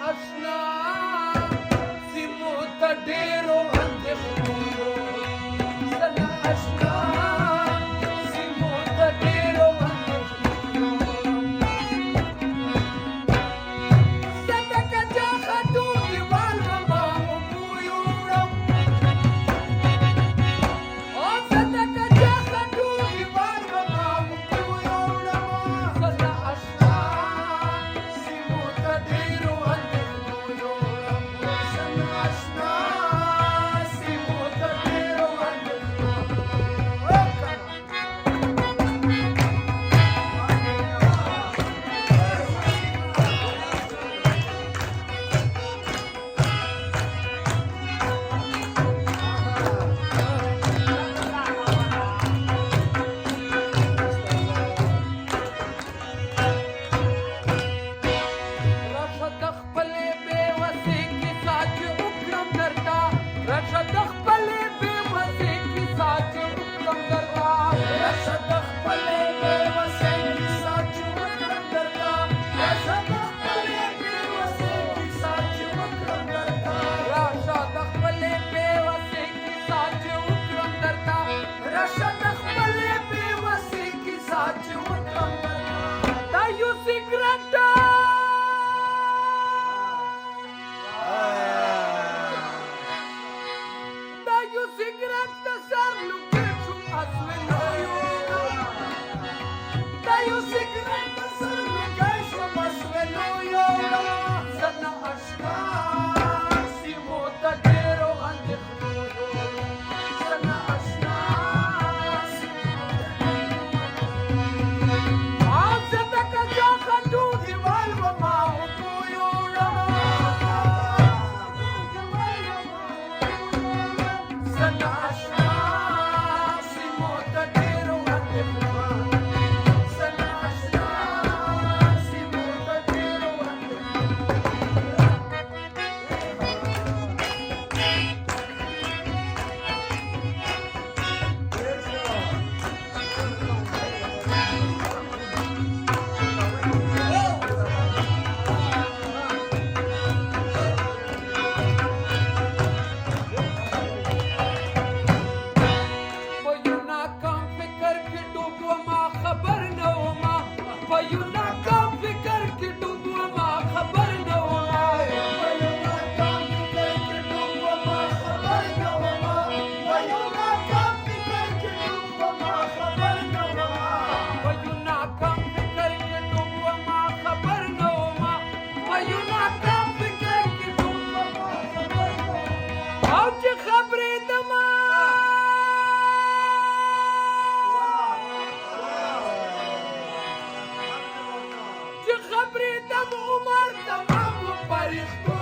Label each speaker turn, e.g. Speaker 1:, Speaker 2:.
Speaker 1: اشنا سیمو ته ډېرو اندېښنو زنه اشنا سیمو ته ډېرو اندېښنو زه که چا خټو دیوال وما اوبو یوړم او زه که چا خټو دیوال وما اوبو یوړم زنه اشنا سیمو ته ډېرو اندېښنو یوړم زنه اشنا سیمو ته ډېرو اندېښنو راشه د خپلې بېوسۍ کیسه چې وکړم درته راشه د خپلې بېوسۍ کیسه چې وکړم درته راشه د خپلې بېوسۍ کیسه چې وکړم درته راشه د خپلې بېوسۍ کیسه چې وکړم درته راشه د خپلې بېوسۍ کیسه چې وکړم درته راشه د خپلې بېوسۍ کیسه چې وکړم درته دا یو سیګرټ دا یو سیګرټ د سر لوګي شوم اسویلویو دا یو سیګرټ د سر لوګي شوم اسویلویو زنه اشنا سیمو ته ډېرو اندېښنو زنه اشنا سیمو او زه د که چا خټو دیوال وما اوبو یوړم زنه اشنا سیمو ته ډېرو اندېښنو زنه اشنا سیمو ته ډېرو اندېښنو په یو ناکام فکر کې ډوب وما خبر نه وما په یو ناکام فکر کې ډوب وما خبر نه وما په یو ناکام فکر کې ډوب وما خبر نه وما په یو ناکام فکر کې ډوب وما خبر نه وما په یو ناکام فکر کې ډوب وما خبر نه وما په یو ناکام فکر کې ډوب وما خبر نه وما او چې خبرېدمه چې خبرېدم عمر تمام و پریښتو